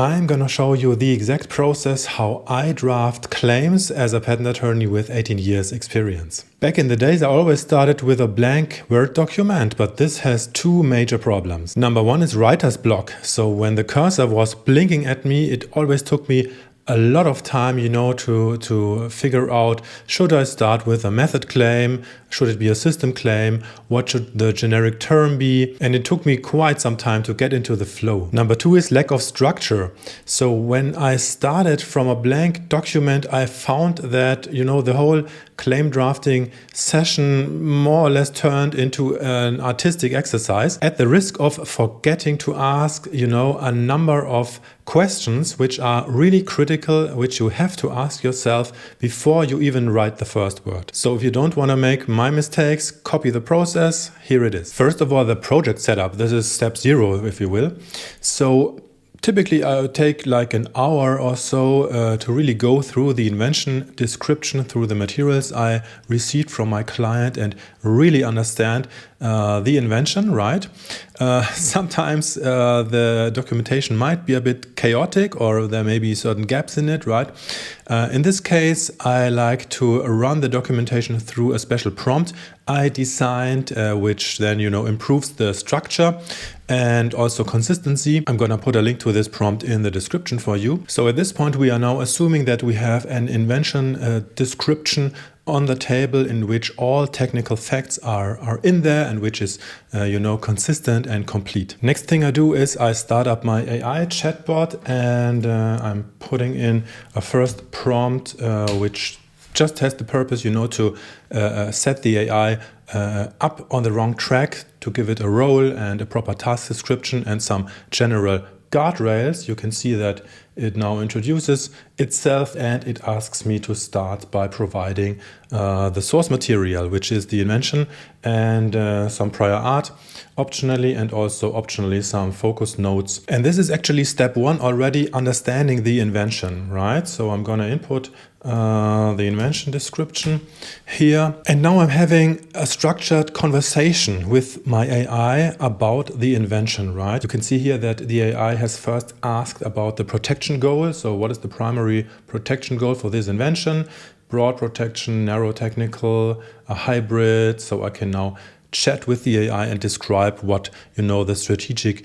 I'm gonna show you the exact process how I draft claims as a patent attorney with 18 years experience. Back in the days, I always started with a blank Word document, but this has two major problems. Number one is writer's block. So when the cursor was blinking at me, it always took me a lot of time, to figure out, should I start with a method claim? Should it be a system claim? What should the generic term be? And it took me quite some time to get into the flow. Number two is lack of structure. So when I started from a blank document, I found that, the whole claim drafting session more or less turned into an artistic exercise at the risk of forgetting to ask, a number of questions which are really critical, which you have to ask yourself before you even write the first word. So if you don't want to make my mistakes, copy the process. Here it is. First of all, the project setup. This is step 0, if you will. So typically, I would take like an hour or so to really go through the invention description, through the materials I received from my client and really understand the invention, right? Sometimes the documentation might be a bit chaotic or there may be certain gaps in it, right? In this case, I like to run the documentation through a special prompt I designed, which then, improves the structure and also consistency. I'm going to put a link to this prompt in the description for you. So at this point, we are now assuming that we have an invention description on the table in which all technical facts are in there and which is, consistent and complete. Next thing I do is I start up my AI chatbot and I'm putting in a first prompt, which just has the purpose, to set the AI up on the wrong track, to give it a role and a proper task description and some general guardrails. You can see that it now introduces itself and it asks me to start by providing the source material, which is the invention and some prior art optionally, and also optionally some focus notes. And this is actually step 1 already, understanding the invention, right? So I'm going to input the invention description here. And now I'm having a structured conversation with my AI about the invention, right? You can see here that the AI has first asked about the protection goal. So what is the primary protection goal for this invention? Broad protection, narrow technical, a hybrid. So I can now chat with the AI and describe what the strategic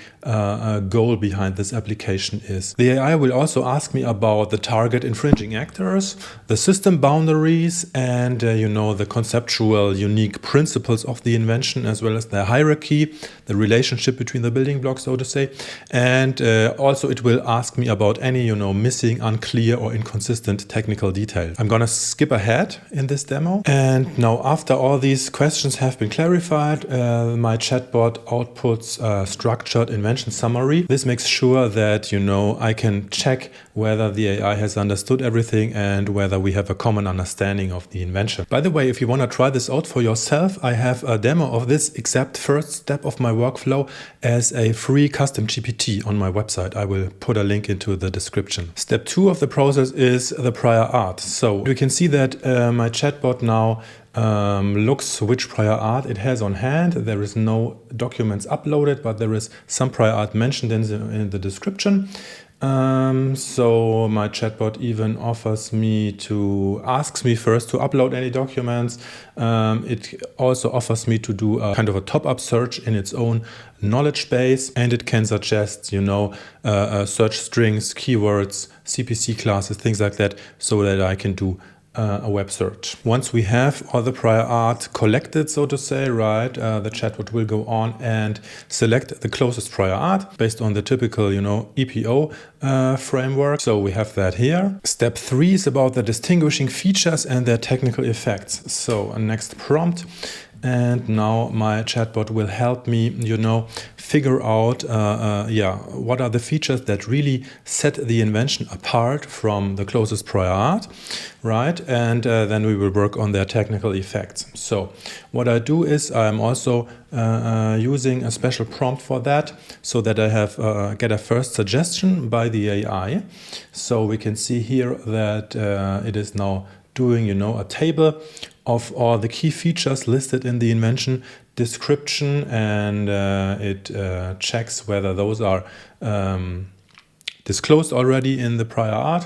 goal behind this application is. The AI will also ask me about the target infringing actors, the system boundaries, and the conceptual unique principles of the invention, as well as the hierarchy, the relationship between the building blocks, so to say. And also it will ask me about any missing, unclear or inconsistent technical detail. I'm gonna skip ahead in this demo. And now after all these questions have been clarified, my chatbot outputs a structured invention summary. This makes sure that, I can check whether the AI has understood everything and whether we have a common understanding of the invention. By the way, if you want to try this out for yourself, I have a demo of this exact first step of my workflow as a free custom GPT on my website. I will put a link into the description. Step 2 of the process is the prior art. So you can see that my chatbot now looks which prior art it has on hand. There is no documents uploaded, but there is some prior art mentioned in the description. So my chatbot even asks me first to upload any documents. It also offers me to do a kind of a top-up search in its own knowledge base, and it can suggest, search strings, keywords, CPC classes, things like that, so that I can do a web search. Once we have all the prior art collected, so to say, right, the chatbot will go on and select the closest prior art based on the typical, EPO framework. So we have that here. Step 3 is about the distinguishing features and their technical effects. So a next prompt. And now my chatbot will help me, figure out, what are the features that really set the invention apart from the closest prior art, right? And then we will work on their technical effects. So what I do is I'm also using a special prompt for that, so that I have get a first suggestion by the AI. So we can see here that it is now doing, a table of all the key features listed in the invention description, and it checks whether those are disclosed already in the prior art.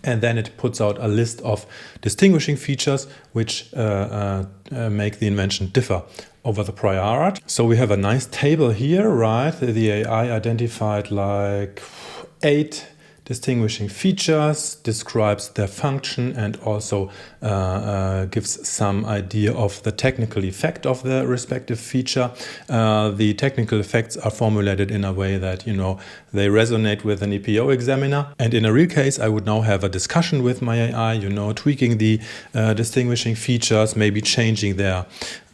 And then it puts out a list of distinguishing features which make the invention differ over the prior art. So we have a nice table here, right? The AI identified like 8 distinguishing features, describes their function, and also gives some idea of the technical effect of the respective feature. The technical effects are formulated in a way that, they resonate with an EPO examiner. And in a real case, I would now have a discussion with my AI, tweaking the distinguishing features, maybe changing their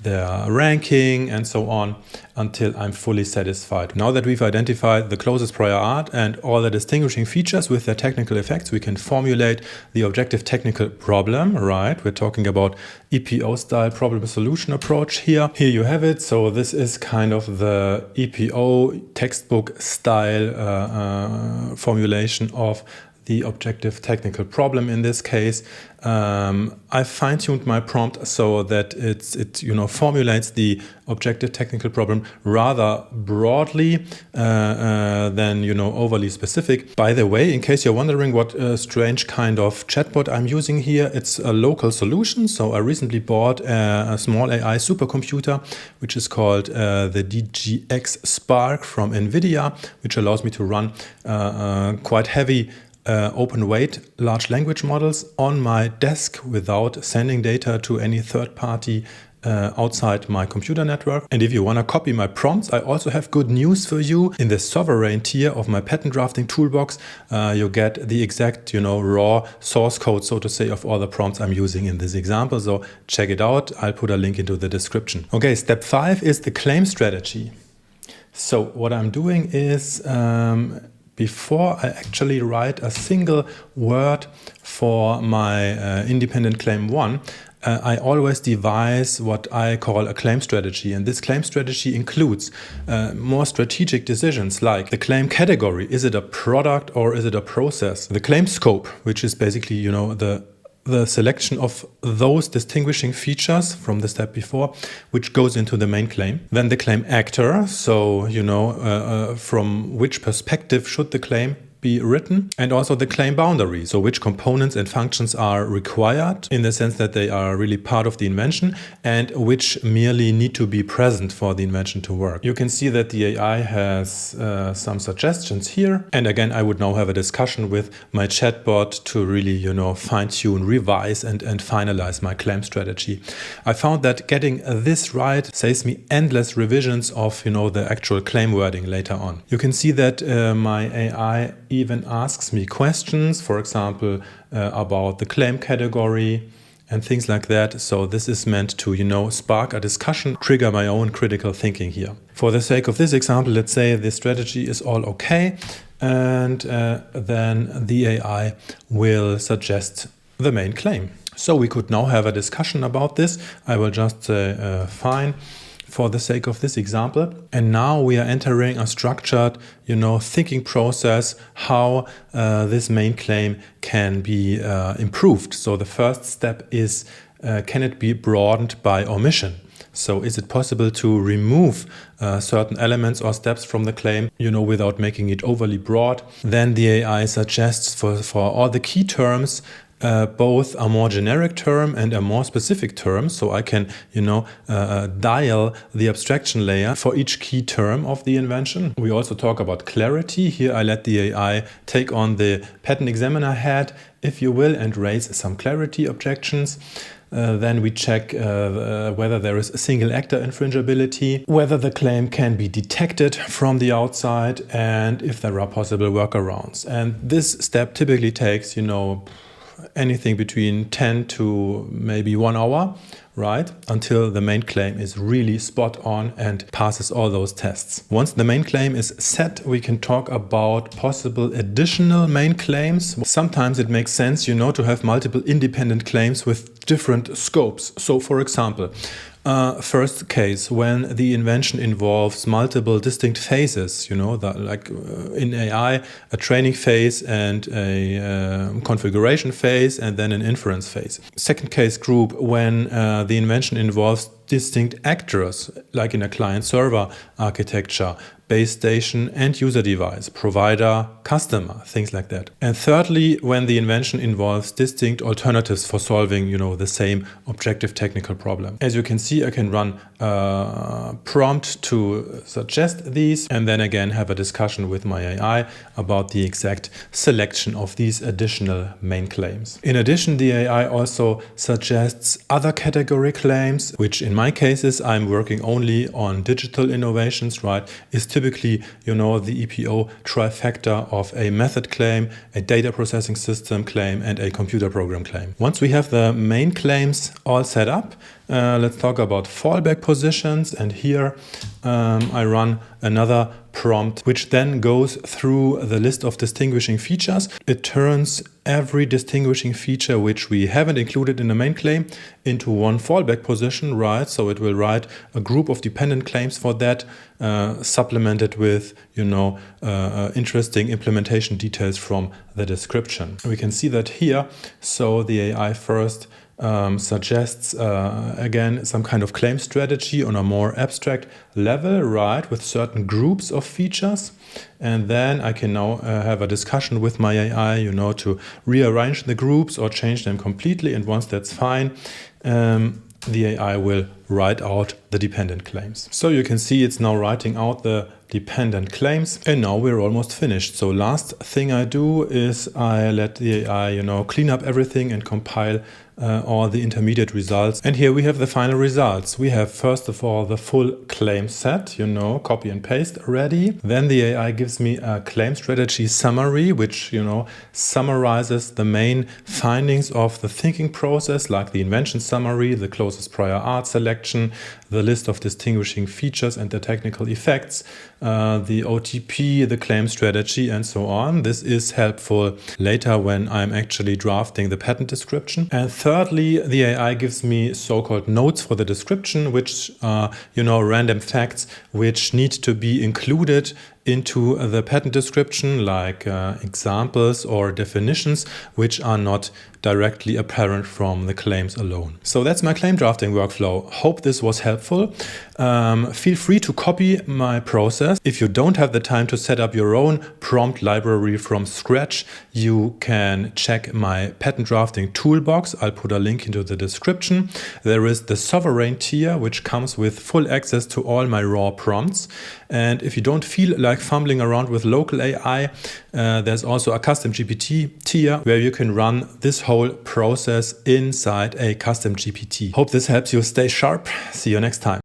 ranking and so on until I'm fully satisfied. Now that we've identified the closest prior art and all the distinguishing features with their technical effects, we can formulate the objective technical problem, right? We're talking about EPO style problem solution approach here. Here you have it. So this is kind of the EPO textbook style formulation of the objective technical problem in this case. I fine-tuned my prompt so that it formulates the objective technical problem rather broadly than overly specific. By the way, in case you're wondering what strange kind of chatbot I'm using here, it's a local solution. So I recently bought a small AI supercomputer, which is called the DGX Spark from NVIDIA, which allows me to run quite heavy open weight large language models on my desk without sending data to any third party outside my computer network. And if you want to copy my prompts, I also have good news for you. In the sovereign tier of my patent drafting toolbox, you get the exact raw source code, so to say, of all the prompts I'm using in this example. So check it out. I'll put a link into the description. Okay, step 5 is the claim strategy. So what I'm doing is before I actually write a single word for my independent claim 1, I always devise what I call a claim strategy. And this claim strategy includes more strategic decisions like the claim category. Is it a product or is it a process? The claim scope, which is basically, the selection of those distinguishing features from the step before, which goes into the main claim. Then the claim actor, so, from which perspective should the claim be written, and also the claim boundary, so which components and functions are required in the sense that they are really part of the invention and which merely need to be present for the invention to work. You can see that the AI has some suggestions here, and again I would now have a discussion with my chatbot to really fine-tune, revise and finalize my claim strategy. I found that getting this right saves me endless revisions of the actual claim wording later on. You can see that my AI even asks me questions, for example, about the claim category and things like that. So this is meant to, spark a discussion, trigger my own critical thinking here. For the sake of this example, let's say the strategy is all okay, and then the AI will suggest the main claim. So we could now have a discussion about this. I will just say fine, for the sake of this example. And now we are entering a structured, thinking process how this main claim can be improved. So the first step is, can it be broadened by omission? So is it possible to remove certain elements or steps from the claim, without making it overly broad? Then the AI suggests for all the key terms, both a more generic term and a more specific term, so I can, dial the abstraction layer for each key term of the invention. We also talk about clarity. Here I let the AI take on the patent examiner hat, if you will, and raise some clarity objections. Then we check whether there is a single actor infringibility, whether the claim can be detected from the outside, and if there are possible workarounds. And this step typically takes, anything between 10 to maybe 1 hour, right? Until the main claim is really spot on and passes all those tests. Once the main claim is set, we can talk about possible additional main claims. Sometimes it makes sense, to have multiple independent claims with different scopes. So for example, first case, when the invention involves multiple distinct phases, like in AI, a training phase and a configuration phase and then an inference phase. Second case group, when the invention involves distinct actors, like in a client-server architecture, base station and user device, provider, customer, things like that. And thirdly, when the invention involves distinct alternatives for solving, the same objective technical problem. As you can see, I can run a prompt to suggest these and then again have a discussion with my AI about the exact selection of these additional main claims. In addition, the AI also suggests other category claims, which in my cases, I'm working only on digital innovations, right? Is typically, the EPO trifecta of a method claim, a data processing system claim, and a computer program claim. Once we have the main claims all set up, let's talk about fallback positions. And here I run another prompt, which then goes through the list of distinguishing features. It turns every distinguishing feature which we haven't included in the main claim into one fallback position, right? So it will write a group of dependent claims for that, supplemented with, interesting implementation details from the description. We can see that here. So the AI first suggests, again, some kind of claim strategy on a more abstract level, right, with certain groups of features. And then I can now have a discussion with my AI, to rearrange the groups or change them completely. And once that's fine, the AI will write out the dependent claims. So you can see it's now writing out the dependent claims, and now we're almost finished. So last thing I do is I let the AI, clean up everything and compile all the intermediate results. And here we have the final results. We have, first of all, the full claim set, copy and paste ready. Then the AI gives me a claim strategy summary, which, summarizes the main findings of the thinking process, like the invention summary, the closest prior art selection, the list of distinguishing features and the technical effects, the OTP, the claim strategy, and so on. This is helpful later when I'm actually drafting the patent description. And thirdly, the AI gives me so-called notes for the description, which are, random facts which need to be included into the patent description, like examples or definitions, which are not directly apparent from the claims alone. So that's my claim drafting workflow. Hope this was helpful. Feel free to copy my process. If you don't have the time to set up your own prompt library from scratch, you can check my patent drafting toolbox. I'll put a link into the description. There is the sovereign tier, which comes with full access to all my raw prompts. And if you don't feel like fumbling around with local AI, there's also a custom GPT tier where you can run this whole process inside a custom GPT. Hope this helps you stay sharp. See you next time.